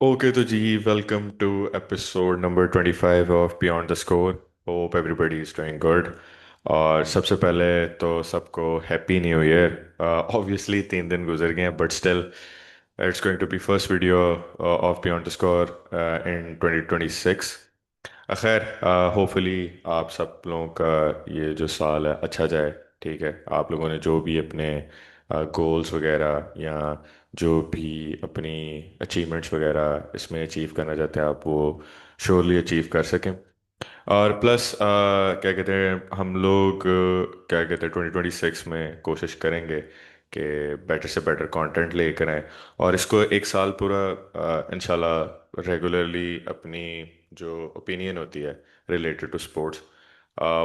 Okay तो जी welcome to episode number 25 of beyond the score. Hope everybody is doing good. और सबसे पहले तो सबको हैप्पी न्यू ईयर। ऑब्वियसली 3 दिन गुजर गए हैं but still it's going to be first video of beyond the score in 2026। खैर, होपफुली आप सब लोगों का ये जो साल है अच्छा जाए। ठीक है, आप लोगों ने जो भी अपने गोल्स वगैरह या जो भी अपनी अचीवमेंट्स वगैरह इसमें अचीव करना चाहते हैं आप वो श्योरली अचीव कर सकें। और प्लस क्या कहते हैं हम लोग क्या कहते हैं 2026 में कोशिश करेंगे कि बेटर से बेटर कंटेंट लेकर आएँ और इसको एक साल पूरा इंशाल्लाह रेगुलरली अपनी जो ओपिनियन होती है रिलेटेड टू स्पोर्ट्स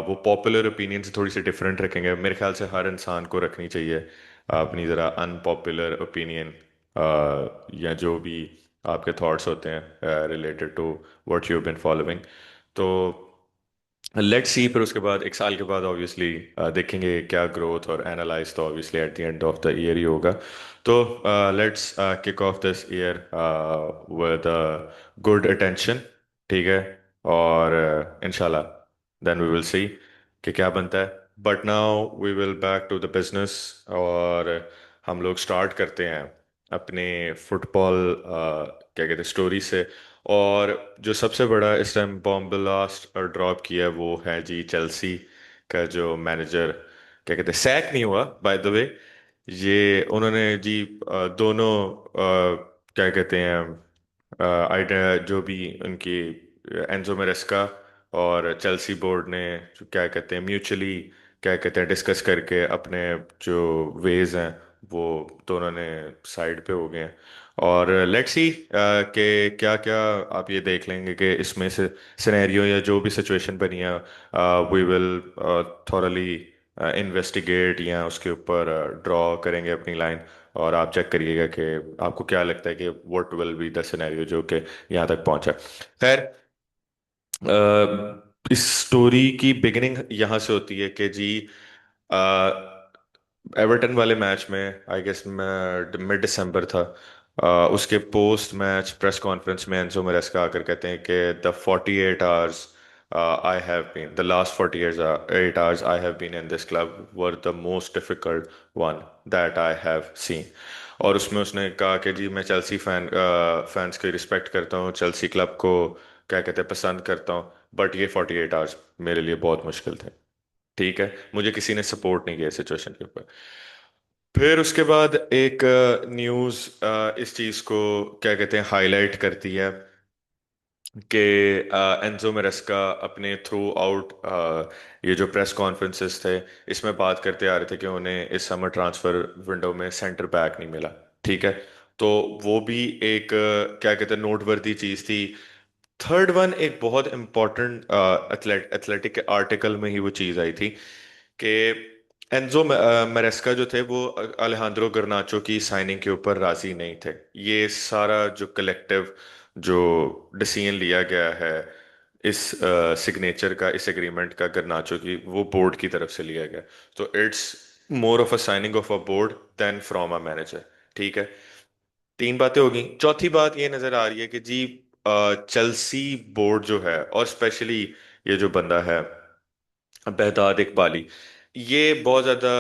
वो पॉपुलर ओपिनियन से थोड़ी सी डिफरेंट रखेंगे। मेरे ख्याल से हर इंसान को रखनी चाहिए अपनी ज़रा अनपॉपुलर ओपिनियन या जो भी आपके थॉट्स होते हैं related to what you been following. तो लेट्स सी, फिर उसके बाद एक साल के बाद ऑब्वियसली देखेंगे क्या ग्रोथ और एनालाइज तो obviously at the end of the year ही होगा। तो let's kick off this year with good attention. ठीक है, और इंशाल्लाह देन वी विल सी कि क्या बनता है। But now we will back to the business और हम लोग स्टार्ट करते हैं अपने फुटबॉल क्या कहते हैं स्टोरी से। और जो सबसे बड़ा इस टाइम बॉम्ब ब्लास्ट और ड्रॉप किया है वो है जी चेल्सी का जो मैनेजर। क्या कहते हैं, सैक नहीं हुआ बाय द वे। ये उन्होंने जी दोनों क्या कहते हैं आइडिया जो भी उनकी एंजो मेरेस्का और चेल्सी बोर्ड ने जो क्या कहते हैं म्यूचुअली क्या कहते हैं डिस्कस करके अपने जो वेज हैं वो दोनों ने साइड पे हो गए हैं। और लेट्स सी कि क्या क्या आप ये देख लेंगे कि इसमें से सिनेरियो या जो भी सिचुएशन बनी है वी विल थॉरली इन्वेस्टिगेट या उसके ऊपर ड्रॉ करेंगे अपनी लाइन। और आप चेक करिएगा कि आपको क्या लगता है कि what will be the scenario जो कि यहाँ तक पहुंचा। खैर, इस स्टोरी की बिगिनिंग यहाँ से होती है कि जी एवर्टन वाले मैच में आई गेस मिड दिसंबर था। उसके पोस्ट मैच प्रेस कॉन्फ्रेंस में एंजो मरेस्का आकर कहते हैं कि the 48 hours I have been the last 48 hours I have been in this club were the most difficult one that I have seen. और उसमें उसने कहा कि जी मैं चेल्सी फैंस की रिस्पेक्ट करता हूँ, चेल्सी क्लब को क्या कहते हैं पसंद करता हूँ, बट ये 48 आवर्स मेरे लिए बहुत मुश्किल थे। ठीक है, मुझे किसी ने सपोर्ट नहीं किया सिचुएशन के ऊपर। फिर उसके बाद एक न्यूज़ इस चीज़ को क्या कहते हैं हाईलाइट करती है कि एंजो मेरेस्का अपने थ्रू आउट ये जो प्रेस कॉन्फ्रेंसेस थे इसमें बात करते आ रहे थे कि उन्हें इस समर ट्रांसफर विंडो में सेंटर बैक नहीं मिला। ठीक है, तो वो भी एक क्या कहते हैं नोटवर्दी चीज़ थी। थर्ड वन एक बहुत इंपॉर्टेंट एथलेटिक के आर्टिकल में ही वो चीज़ आई थी कि एंजो मेरेस्का जो थे वो अलेहांद्रो गर्नाचो की साइनिंग के ऊपर राजी नहीं थे। ये सारा जो कलेक्टिव जो डिसीजन लिया गया है इस सिग्नेचर का, इस एग्रीमेंट का गर्नाचो की, वो बोर्ड की तरफ से लिया गया। तो it's more of a signing off a board than from a manager. ठीक है, 3 बातें होगी। चौथी बात ये नजर आ रही है कि जी चेल्सी बोर्ड जो है और स्पेशली ये जो बंदा है बेहदाद इकबाली, ये बहुत ज्यादा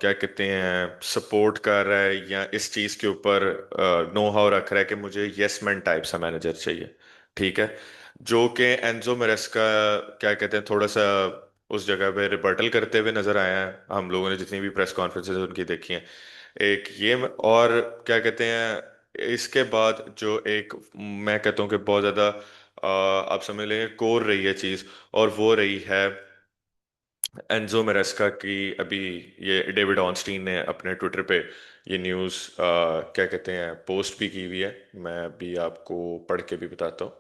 क्या कहते हैं सपोर्ट कर रहा है या इस चीज के ऊपर नो हाउ रख रहा है कि मुझे यस मैन टाइप सा मैनेजर चाहिए। ठीक है, जो कि एंजो मेरेस्का क्या कहते हैं थोड़ा सा उस जगह पे रिबर्टल करते हुए नजर आया है। हम लोगों ने जितनी भी प्रेस कॉन्फ्रेंसेज उनकी देखी हैं एक ये और क्या कहते हैं इसके बाद जो एक मैं कहता हूँ कि बहुत ज्यादा आप समझ लेंगे कोर रही है चीज, और वो रही है एंजो मेरेस्का की। अभी ये डेविड ऑनस्टीन ने अपने ट्विटर पे ये न्यूज़ क्या कहते हैं पोस्ट भी की हुई है। मैं अभी आपको पढ़ के भी बताता हूँ।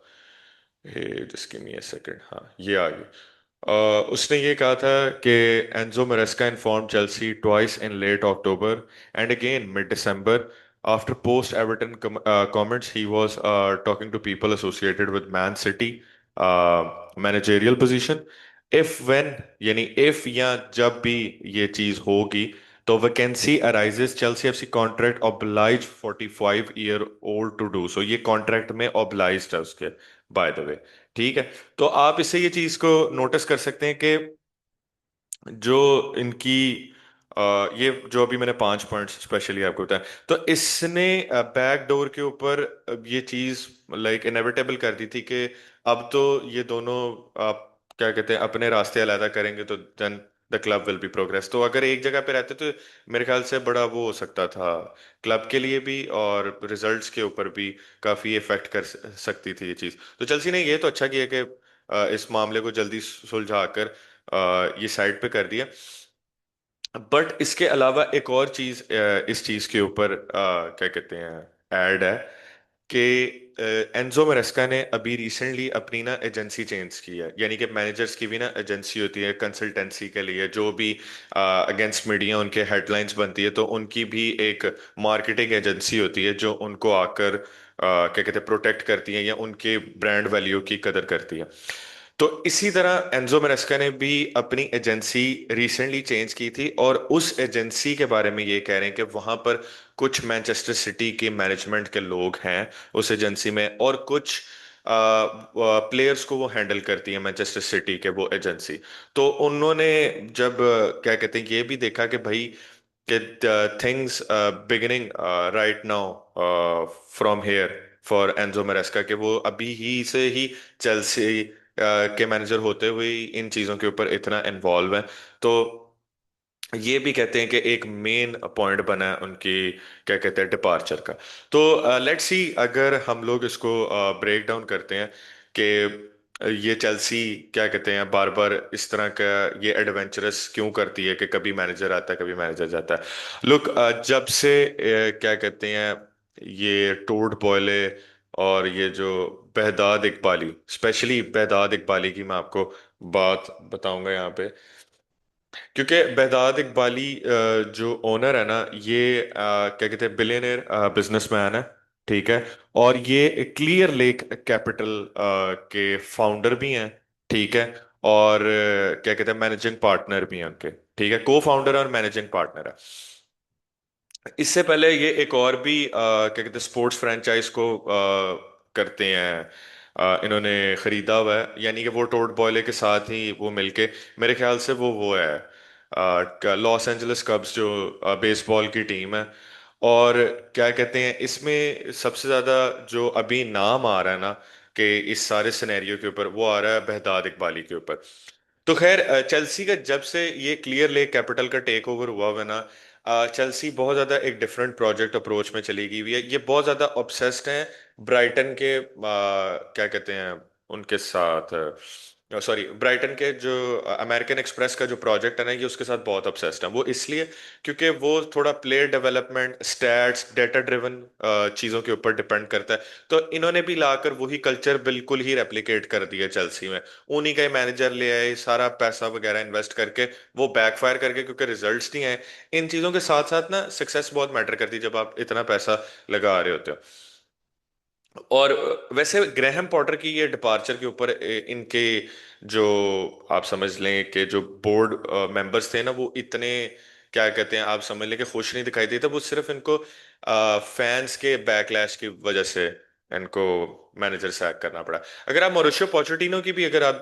Just give me a second. हाँ, ये आ गई। उसने ये कहा था कि Enzo Maresca informed Chelsea twice in late October and again mid December after post Everton comments he was talking to people associated with Man City managerial position if when यानी if या जब भी ये चीज होगी तो vacancy arises Chelsea FC contract obliges 45 year old to do so, ये contract में ऑब्लाइज है उसके, बाय द वे। ठीक है। तो आप इससे ये चीज को नोटिस कर सकते हैं कि जो इनकी ये जो अभी मैंने 5 पॉइंट्स स्पेशली आपको बताया, तो इसने बैक डोर के ऊपर ये चीज लाइक इनएविटेबल कर दी थी कि अब तो ये दोनों आप क्या कहते हैं अपने रास्ते अलग करेंगे, तो then the club will be progress. तो अगर एक जगह पे रहते तो मेरे ख्याल से बड़ा वो हो सकता था क्लब के लिए भी, और रिजल्ट्स के ऊपर भी काफी इफेक्ट कर सकती थी ये चीज। तो चेल्सी ने ये तो अच्छा किया कि इस मामले को जल्दी सुलझा कर ये साइड पे कर दिया। बट इसके अलावा एक और चीज इस चीज के ऊपर क्या कहते हैं ऐड है कि एंजो मरेस्का ने अभी रिसेंटली अपनी ना एजेंसी चेंज की है, यानी कि मैनेजर्स की भी ना एजेंसी होती है कंसल्टेंसी के लिए, जो भी अगेंस्ट मीडिया उनके हेडलाइंस बनती है, तो उनकी भी एक मार्केटिंग एजेंसी होती है जो उनको आकर क्या कहते हैं प्रोटेक्ट करती है या उनके ब्रांड वैल्यू की कदर करती है। तो इसी तरह एंजो मेरेस्का ने भी अपनी एजेंसी रिसेंटली चेंज की थी, और उस एजेंसी के बारे में ये कह रहे हैं कि वहां पर कुछ मैनचेस्टर सिटी के मैनेजमेंट के लोग हैं उस एजेंसी में, और कुछ प्लेयर्स को वो हैंडल करती है मैनचेस्टर सिटी के वो एजेंसी। तो उन्होंने जब क्या कहते हैं ये भी देखा कि भाई कि things beginning right now from here for Enzo Maresca, कि वो अभी ही से ही चेल्सी के मैनेजर होते हुए ही इन चीजों के ऊपर इतना इन्वॉल्व है। तो ये भी कहते हैं कि एक मेन पॉइंट बना है उनकी क्या कहते हैं डिपार्चर का। तो लेट्स सी, अगर हम लोग इसको ब्रेक डाउन करते हैं कि ये चेल्सी क्या कहते हैं बार बार इस तरह का ये एडवेंचरस क्यों करती है कि कभी मैनेजर आता है कभी मैनेजर जाता है। लुक, जब से क्या कहते हैं ये टोड बॉयले और ये जो बेहदाद इकबाली, स्पेशली बेहदाद इकबाली की मैं आपको बात बताऊंगा यहाँ पे, क्योंकि बेहदाद इकबाली जो ओनर है ना, ये क्या कहते हैं बिलियनर बिजनेसमैन है। ठीक है। और ये क्लियर लेक कैपिटल के फाउंडर भी हैं। ठीक है। और क्या कहते हैं मैनेजिंग पार्टनर भी हैं उनके। ठीक है, को फाउंडर और मैनेजिंग पार्टनर है। इससे पहले ये एक और भी क्या कहते हैं स्पोर्ट्स फ्रेंचाइज को करते हैं, इन्होंने खरीदा हुआ है, यानी कि वो टोट बॉयले के साथ ही वो मिलके, मेरे ख्याल से वो है लॉस एंजलिस कब्स जो बेसबॉल की टीम है। और क्या कहते हैं इसमें सबसे ज्यादा जो अभी नाम आ रहा है ना कि इस सारे सिनेरियो के ऊपर, वो आ रहा है बेहदाद इकबाली के ऊपर। तो खैर चेल्सी का जब से ये क्लियर लेक कैपिटल का टेक ओवर हुआ हुआ है ना, चेल्सी बहुत ज्यादा एक डिफरेंट प्रोजेक्ट अप्रोच में चली गई हुई है। ये बहुत ज्यादा ऑब्सेस्ड हैं ब्राइटन के क्या कहते हैं उनके साथ, सॉरी ब्राइटन के जो अमेरिकन एक्सप्रेस का जो प्रोजेक्ट है ना, ये उसके साथ बहुत ऑब्सेस्ड है। वो इसलिए क्योंकि वो थोड़ा player development stats data driven चीजों के ऊपर डिपेंड करता है। तो इन्होंने भी लाकर वही कल्चर बिल्कुल ही रेप्लिकेट कर दिया चेल्सी में। उन्हीं का मैनेजर ले आए, सारा पैसा वगैरह इन्वेस्ट करके, वो बैकफायर करके क्योंकि रिजल्ट्स नहीं आए। इन चीजों के साथ साथ ना सक्सेस बहुत मैटर करती है जब आप इतना पैसा लगा रहे होते हो। और वैसे ग्रेहम पॉटर की ये डिपार्चर के ऊपर इनके जो आप समझ लें कि जो बोर्ड मेंबर्स थे ना, वो इतने क्या कहते हैं आप समझ लें कि खुश नहीं दिखाई देते। वो सिर्फ इनको फैंस के बैकलैश की वजह से इनको मैनेजर सैक करना पड़ा। अगर आप मॉरिशियो पोचेटिनो की भी अगर आप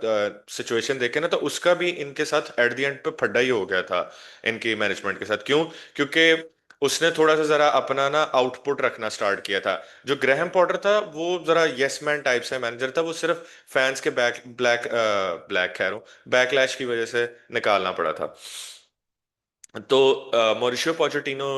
सिचुएशन देखें ना, तो उसका भी इनके साथ एट द एंड पे फड्डा ही हो गया था इनकी मैनेजमेंट के साथ। क्यों? क्योंकि उसने थोड़ा सा जरा अपना ना आउटपुट रखना स्टार्ट किया था। जो ग्रेहम पॉटर था वो जरा यस मैन टाइप से मैनेजर था, वो सिर्फ फैंस के ब्लैक कह रहा हूँ बैकलैश की वजह से निकालना पड़ा था। तो मॉरिशियो पोचेटिनो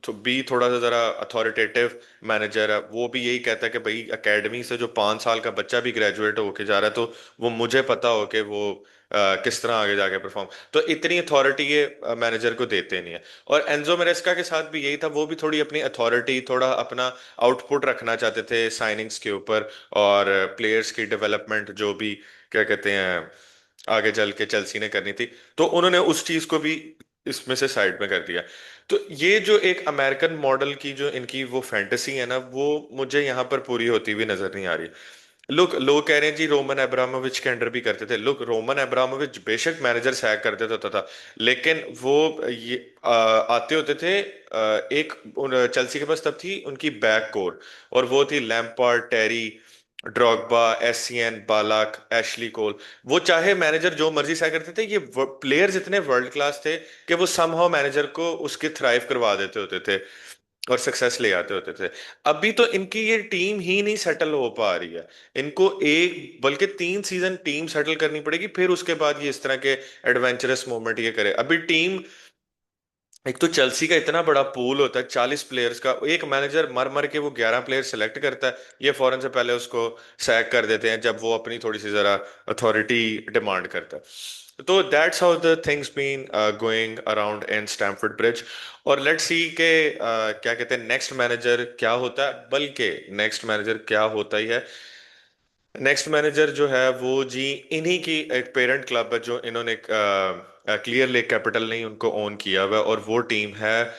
तो भी थोड़ा सा जरा अथॉरिटेटिव मैनेजर है। वो भी यही कहता है कि भाई एकेडमी से जो 5 साल का बच्चा भी ग्रेजुएट होके जा रहा है, तो वो मुझे पता हो कि वो किस तरह आगे जाके परफॉर्म। तो इतनी अथॉरिटी ये मैनेजर को देते नहीं है। और एंजो मेरेस्का के साथ भी यही था, वो भी थोड़ी अपनी अथॉरिटी थोड़ा अपना आउटपुट रखना चाहते थे साइनिंग्स के ऊपर, और प्लेयर्स की डेवलपमेंट जो भी क्या कहते हैं आगे चल के चेल्सी ने करनी थी, तो उन्होंने उस चीज को भी इसमें से साइड में कर दिया। तो ये जो एक अमेरिकन मॉडल की जो इनकी वो फैंटेसी है ना, वो मुझे यहाँ पर पूरी होती हुई नजर नहीं आ रही। लोग कह रहे हैं जी रोमन अब्रामोविच के अंडर भी करते थे। लोग रोमन अब्रामोविच बेशक मैनेजर सैक कर देता होता था, लेकिन वो ये आते होते थे। एक चेल्सी के पास तब थी उनकी बैक कोर, और वो थी लैम्पार्ड, टेरी, ड्रॉगबा, एसियन, बालाक, एशली कोल। वो चाहे मैनेजर जो मर्जी सैक करते थे, ये प्लेयर्स इतने वर्ल्ड क्लास थे कि वो समहाउ मैनेजर को उसके थ्राइव करवा देते होते थे और सक्सेस ले आते होते थे। अभी तो इनकी ये टीम ही नहीं सेटल हो पा रही है। इनको एक बल्कि 3 सीजन टीम सेटल करनी पड़ेगी, फिर उसके बाद ये इस तरह के एडवेंचरस मोमेंट ये करे। अभी टीम, एक तो चेल्सी का इतना बड़ा पूल होता है 40 प्लेयर्स का, एक मैनेजर मर मर के वो 11 प्लेयर सेलेक्ट करता है, ये फौरन से पहले उसको सैक कर देते हैं जब वो अपनी थोड़ी सी जरा अथॉरिटी डिमांड करता है। तो that's how the things been going around in Stamford Bridge. और लेट्स सी के क्या कहते हैं नेक्स्ट मैनेजर क्या होता है, बल्कि नेक्स्ट मैनेजर क्या होता ही है। नेक्स्ट मैनेजर जो है वो जी इन्हीं की एक पेरेंट क्लब है जो इन्होंने क्लियर लेक कैपिटल नहीं उनको ओन किया हुआ है, और वो टीम है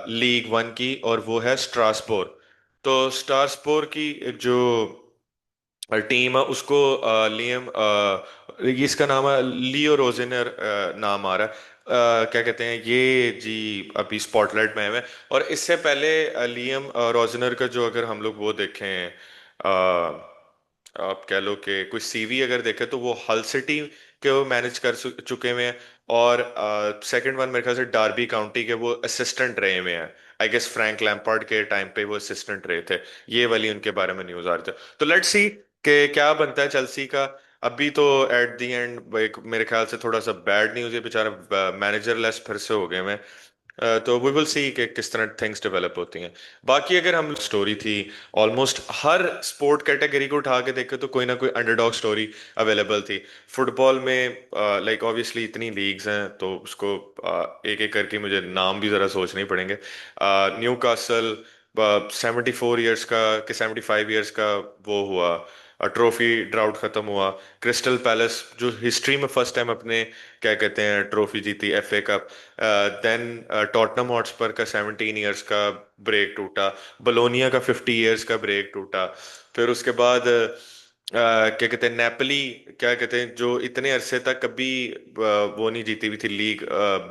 लीग वन की, और वो है स्ट्रासबोर। तो स्ट्रासबोर की जो टीम है उसको लियम ये इसका नाम है लियो रोजेनर नाम आ रहा है। क्या कहते हैं ये जी अभी स्पॉटलाइट में है। और इससे पहले लियम रोजेनर का जो अगर हम लोग वो देखें, आप कह लो कि कुछ सीवी अगर देखें, तो वो हल सिटी के वो मैनेज कर चुके हुए हैं। और सेकंड वन मेरे ख्याल से डार्बी काउंटी के वो असिस्टेंट रहे हुए हैं। आई गेस फ्रैंक लैम्पार्ड के टाइम पे वो असिस्टेंट रहे थे। ये वाली उनके बारे में न्यूज आ रहे थे। तो लेट्स सी कि क्या बनता है चेल्सी का। अभी तो एट द एंड एक मेरे ख्याल से थोड़ा सा बैड न्यूज है, बेचारा मैनेजर लेस फिर से हो गए हैं। तो वी विल सी कि किस तरह थिंग्स डेवलप होती हैं। बाकी अगर हम स्टोरी थी, ऑलमोस्ट हर स्पोर्ट कैटेगरी को उठा के देखें तो कोई ना कोई अंडरडॉग स्टोरी अवेलेबल थी। फुटबॉल में लाइक ऑब्वियसली इतनी लीग्स हैं तो उसको एक एक करके मुझे नाम भी ज़रा सोचने ही पड़ेंगे। न्यू कासल 74 ईयर्स का कि 75 ईयर्स का वो हुआ, ट्रॉफी ड्राउट खत्म हुआ। क्रिस्टल पैलेस जो हिस्ट्री में फर्स्ट टाइम अपने क्या कहते हैं ट्रॉफी जीती, FA cup. Then Tottenham Hotspur का 17 ईयर्स का ब्रेक टूटा। बलोनिया का 50 ईयर्स का ब्रेक टूटा। फिर उसके बाद क्या कहते हैं नेपली, क्या कहते हैं जो इतने अरसे तक कभी वो नहीं जीती हुई थी लीग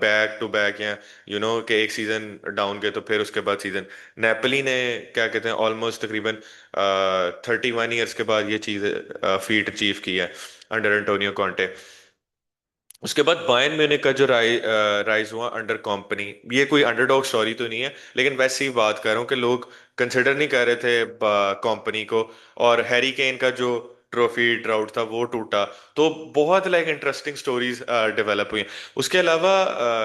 बैक टू बैक, या कि एक सीजन डाउन गए तो फिर उसके बाद सीजन। नेपली ने क्या कहते हैं ऑलमोस्ट तकरीबन 31 ईयर्स के बाद ये चीज फीट अचीव की है अंडर एंटोनियो कॉन्टे। उसके बाद बायर्न म्यूनिख का जो राइज हुआ अंडर कंपनी, ये कोई अंडरडॉग स्टोरी तो नहीं है, लेकिन वैसे ही बात कर रहा हूँ कि लोग कंसिडर नहीं कर रहे थे कंपनी को। और हैरी केन का जो ट्रॉफी ड्राउट था वो टूटा। तो बहुत लाइक इंटरेस्टिंग स्टोरीज डेवलप हुई हैं। उसके अलावा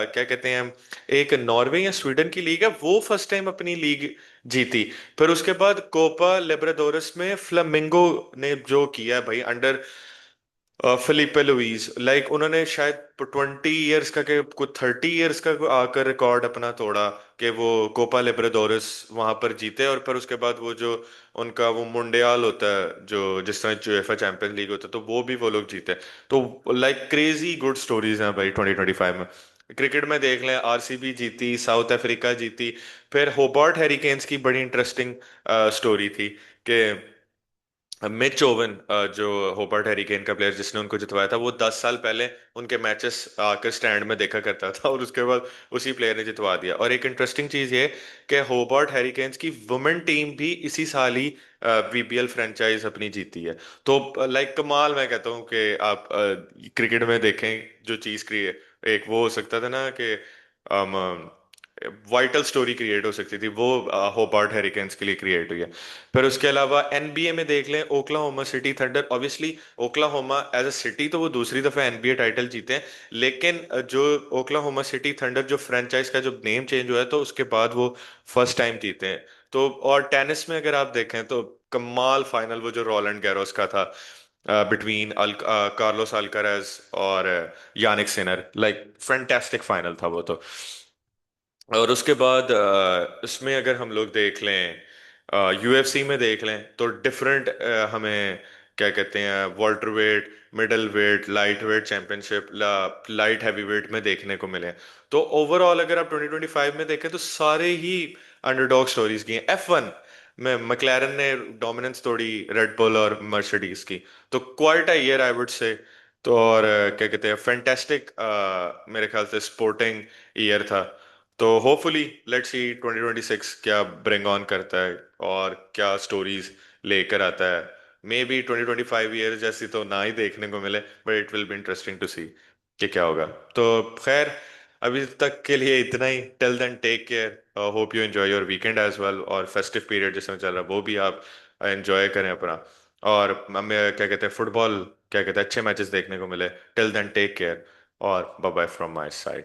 क्या कहते हैं एक नॉर्वे या स्वीडन की लीग है, वो फर्स्ट टाइम अपनी लीग जीती। फिर उसके बाद कोपा लिबरडोरस में फ्लामिंगो ने जो किया है भाई अंडर फिलिपे लुइस, लाइक उन्होंने शायद 20 ईयर्स का के कुछ 30 ईयर्स का आकर रिकॉर्ड अपना तोड़ा कि वो कोपा लिबरडोरस वहां पर जीते। और फिर उसके बाद वो जो उनका वो मुंडियाल होता है जो जिस तरह यूएफए चैंपियंस लीग होता है, तो वो भी वो लोग जीते। तो लाइक क्रेजी गुड स्टोरीज हैं भाई 2025 में। क्रिकेट में देख लें, आरसीबी जीती, साउथ अफ्रीका जीती। फिर होबार्ट हैरिकेन्स की बड़ी इंटरेस्टिंग स्टोरी थी कि मिच ओवन जो होबर्ट हैरिकेन का प्लेयर जिसने उनको जितवाया था, वो 10 साल पहले उनके मैचेस आकर स्टैंड में देखा करता था, और उसके बाद उसी प्लेयर ने जितवा दिया। और एक इंटरेस्टिंग चीज ये कि होबर्ट हैरिकेन्स की वुमेन टीम भी इसी साल ही बीबीएल फ्रेंचाइज अपनी जीती है। तो लाइक कमाल, मैं कहता हूँ कि आप क्रिकेट में देखें जो चीज क्रिएट, एक वो हो सकता था ना कि वाइटल स्टोरी क्रिएट हो सकती थी, वो होबार्ट हैरिकेन्स के लिए क्रिएट हुई है। फिर उसके अलावा एनबीए में देख लें, Oklahoma City Thunder, obviously Oklahoma as a city तो वो दूसरी दफा एनबीए टाइटल जीते हैं, लेकिन जो ओक्लाहोमा सिटी थंडर जो फ्रेंचाइज का जो नेम चेंज हुआ है, तो उसके बाद वो फर्स्ट टाइम जीते हैं। तो और टेनिस में अगर आप देखें तो कमाल फाइनल वो जो रोलैंड गैरोस का था बिटवीन कार्लोस अल्काराज और Jannik Sinner, like fantastic final था वो तो। और उसके बाद इसमें अगर हम लोग देख लें, यूएफसी में देख लें, तो डिफरेंट हमें क्या कहते हैं welterweight, middleweight, lightweight championship, light heavyweight में देखने को मिले हैं। तो ओवरऑल अगर आप 2025 में देखें तो सारे ही अंडरडॉग स्टोरीज की हैं। F1 मैं मैक्लारन ने डोमिनेंस तोड़ी रेड बुल और मर्सिडीज की। तो quite a year I would say. तो और क्या कहते हैं, फैंटेस्टिक मेरे ख्याल से स्पोर्टिंग ईयर था। तो होपफुली लेट्स सी 2026 क्या ब्रिंग ऑन करता है और क्या स्टोरीज लेकर आता है। मे बी 2025 ईयर जैसी तो ना ही देखने को मिले, but it will be interesting to see कि क्या होगा। तो खैर, अभी तक के लिए इतना ही। Till then take care, hope you enjoy your weekend as well, और फेस्टिव पीरियड जिसमें चल रहा है वो भी आप एंजॉय करें अपना। और हमें क्या कहते हैं, फुटबॉल क्या कहते हैं, अच्छे मैचेस देखने को मिले। टिल देन टेक केयर, और bye bye from my side.